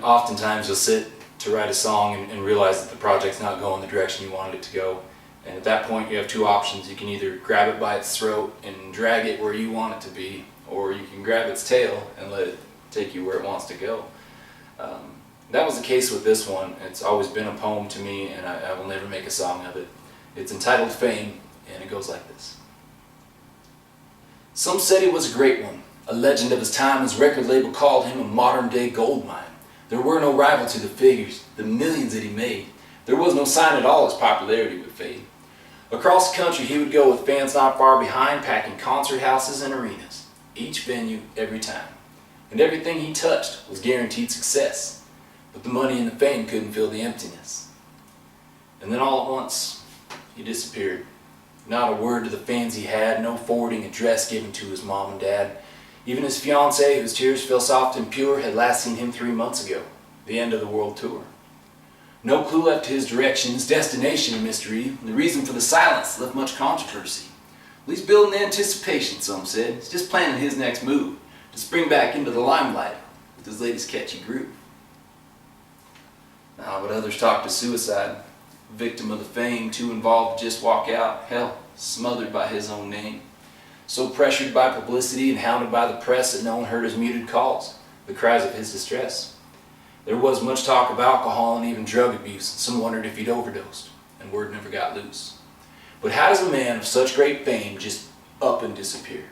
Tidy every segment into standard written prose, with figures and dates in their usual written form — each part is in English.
oftentimes you'll sit to write a song and realize that the project's not going the direction you wanted it to go. And at that point you have two options. You can either grab it by its throat and drag it where you want it to be, or you can grab its tail and let it take you where it wants to go. That was the case with this one. It's always been a poem to me, and I will never make a song of it. It's entitled Fame, and it goes like this. Some said he was a great one, a legend of his time. His record label called him a modern-day gold mine. There were no rival to the figures, the millions that he made. There was no sign at all his popularity would fade. Across the country he would go with fans not far behind, packing concert houses and arenas, each venue, every time. And everything he touched was guaranteed success. But the money and the fame couldn't fill the emptiness. And then all at once, he disappeared. Not a word to the fans he had, no forwarding address given to his mom and dad. Even his fiancée, whose tears fell soft and pure, had last seen him 3 months ago, the end of the world tour. No clue left to his direction, his destination a mystery, and the reason for the silence left much controversy. Well, he's building anticipation, some said. He's just planning his next move, to spring back into the limelight with his latest catchy groove. But others talked of suicide. Victim of the fame, too involved to just walk out, hell, smothered by his own name. So pressured by publicity and hounded by the press that no one heard his muted calls, the cries of his distress. There was much talk of alcohol and even drug abuse, and some wondered if he'd overdosed, and word never got loose. But how does a man of such great fame just up and disappear?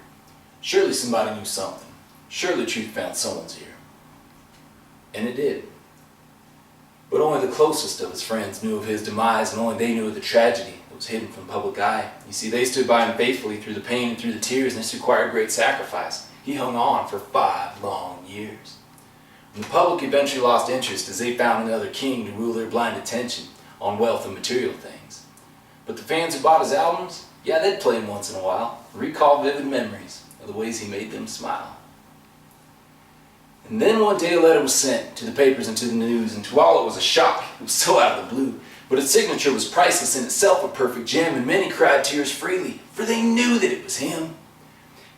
Surely somebody knew something. Surely truth found someone's ear. And it did. But only the closest of his friends knew of his demise, and only they knew of the tragedy that was hidden from public eye. You see, they stood by him faithfully through the pain and through the tears, and this required great sacrifice. He hung on for 5 long years. And the public eventually lost interest as they found another king to rule their blind attention on wealth and material things. But the fans who bought his albums, yeah, they'd play him once in a while, and recall vivid memories of the ways he made them smile. And then one day a letter was sent to the papers and to the news, and to all it was a shock. It was so out of the blue. But its signature was priceless, in itself a perfect gem, and many cried tears freely, for they knew that it was him.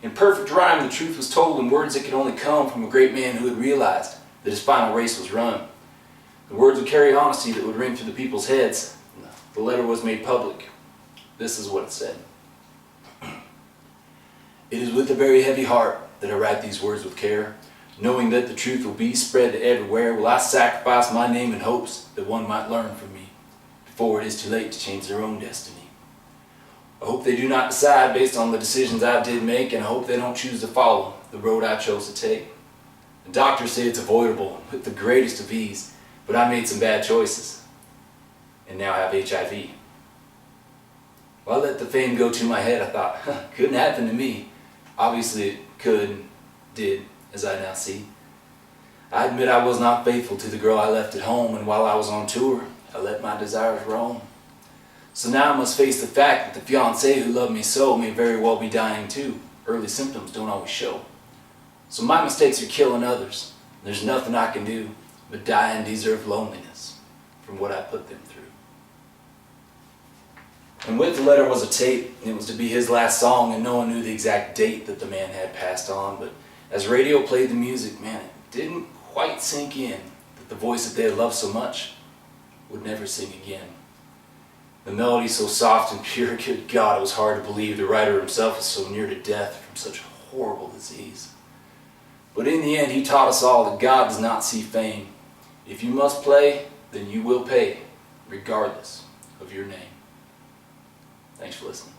In perfect rhyme the truth was told in words that could only come from a great man who had realized that his final race was run. The words would carry honesty that would ring through the people's heads. The letter was made public. This is what it said. It is with a very heavy heart that I write these words with care. Knowing that the truth will be spread everywhere, will I sacrifice my name in hopes that one might learn from me before it is too late to change their own destiny. I hope they do not decide based on the decisions I did make, and I hope they don't choose to follow the road I chose to take. The doctors say it's avoidable with the greatest of ease, but I made some bad choices, and now I have HIV. Well, I let the fame go to my head. I thought, couldn't happen to me. Obviously it could and did, as I now see. I admit I was not faithful to the girl I left at home, and while I was on tour, I let my desires roam. So now I must face the fact that the fiancée who loved me so may very well be dying too. Early symptoms don't always show. So my mistakes are killing others. There's nothing I can do but die and deserve loneliness from what I put them through. And with the letter was a tape. It was to be his last song, and no one knew the exact date that the man had passed on. But as radio played the music, man, it didn't quite sink in that the voice that they had loved so much would never sing again. The melody so soft and pure, good God, it was hard to believe the writer himself was so near to death from such horrible disease. But in the end, he taught us all that God does not see fame. If you must play, then you will pay, regardless of your name. Thanks for listening.